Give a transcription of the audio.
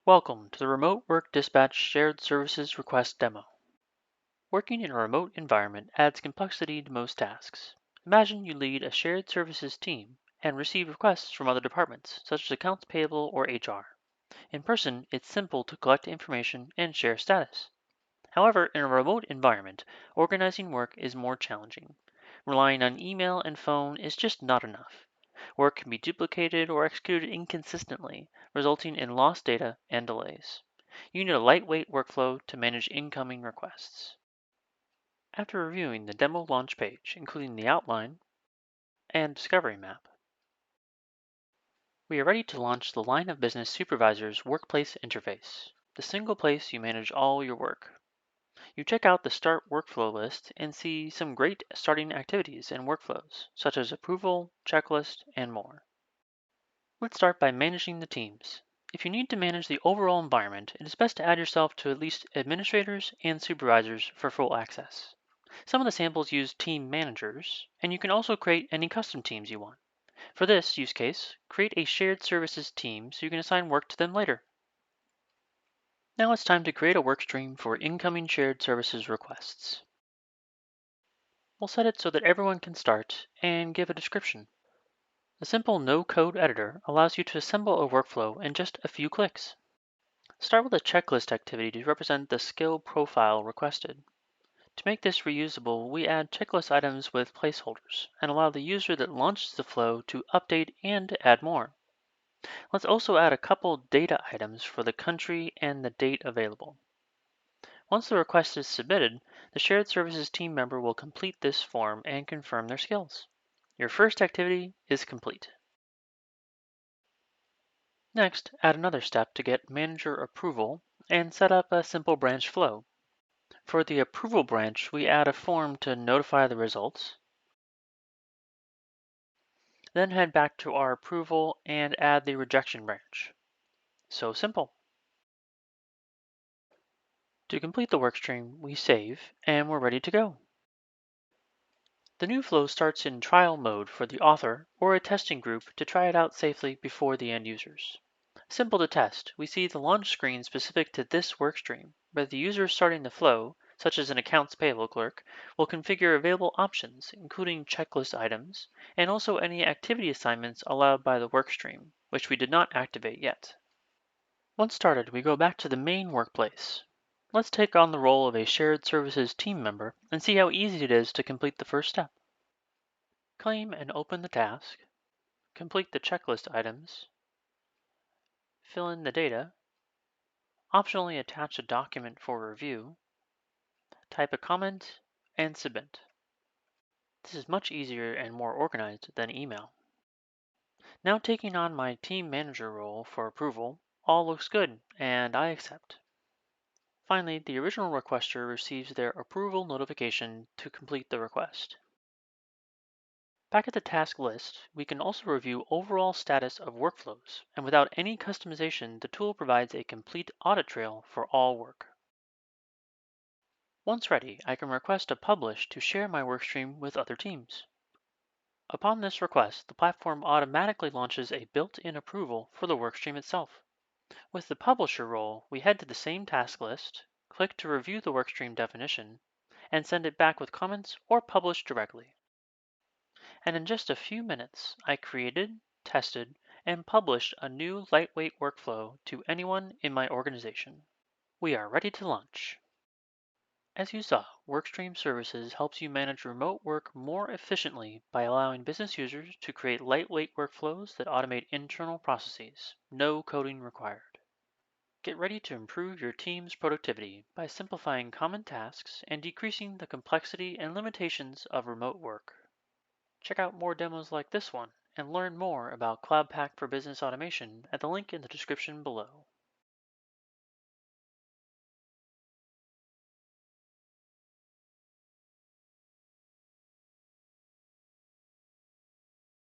Welcome to the Remote Work Dispatch Shared Services Request demo. Working in a remote environment adds complexity to most tasks. Imagine you lead a shared services team and receive requests from other departments, such as accounts payable or HR. In person, it's simple to collect information and share status. However, in a remote environment, organizing work is more challenging. Relying on email and phone is just not enough. Work can be duplicated or executed inconsistently, resulting in lost data and delays. You need a lightweight workflow to manage incoming requests. After reviewing the demo launch page, including the outline and discovery map, we are ready to launch the Line of Business Supervisor's Workplace Interface, the single place you manage all your work. You check out the Start Workflow list and see some great starting activities and workflows, such as approval, checklist, and more. Let's start by managing the teams. If you need to manage the overall environment, it is best to add yourself to at least administrators and supervisors for full access. Some of the samples use team managers, and you can also create any custom teams you want. For this use case, create a shared services team so you can assign work to them later. Now it's time to create a workstream for incoming shared services requests. We'll set it so that everyone can start and give a description. A simple no-code editor allows you to assemble a workflow in just a few clicks. Start with a checklist activity to represent the skill profile requested. To make this reusable, we add checklist items with placeholders and allow the user that launches the flow to update and add more. Let's also add a couple data items for the country and the date available. Once the request is submitted, the shared services team member will complete this form and confirm their skills. Your first activity is complete. Next, add another step to get manager approval and set up a simple branch flow. For the approval branch, we add a form to notify the results, then head back to our approval and add the rejection branch. So simple. To complete the workstream, we save and we're ready to go. The new flow starts in trial mode for the author or a testing group to try it out safely before the end users. Simple to test, we see the launch screen specific to this workstream, where the user starting the flow, such as an accounts payable clerk, will configure available options, including checklist items, and also any activity assignments allowed by the workstream, which we did not activate yet. Once started, we go back to the main workplace. Let's take on the role of a shared services team member and see how easy it is to complete the first step. Claim and open the task, complete the checklist items, fill in the data, optionally attach a document for review, type a comment, and submit. This is much easier and more organized than email. Now taking on my team manager role for approval, all looks good and I accept. Finally, the original requester receives their approval notification to complete the request. Back at the task list, we can also review overall status of workflows, and without any customization, the tool provides a complete audit trail for all work. Once ready, I can request a publish to share my workstream with other teams. Upon this request, the platform automatically launches a built-in approval for the workstream itself. With the publisher role, we head to the same task list, click to review the workstream definition, and send it back with comments or publish directly. And in just a few minutes, I created, tested, and published a new lightweight workflow to anyone in my organization. We are ready to launch. As you saw, Workstream Services helps you manage remote work more efficiently by allowing business users to create lightweight workflows that automate internal processes. No coding required. Get ready to improve your team's productivity by simplifying common tasks and decreasing the complexity and limitations of remote work. Check out more demos like this one and learn more about Cloud Pak for Business Automation at the link in the description below.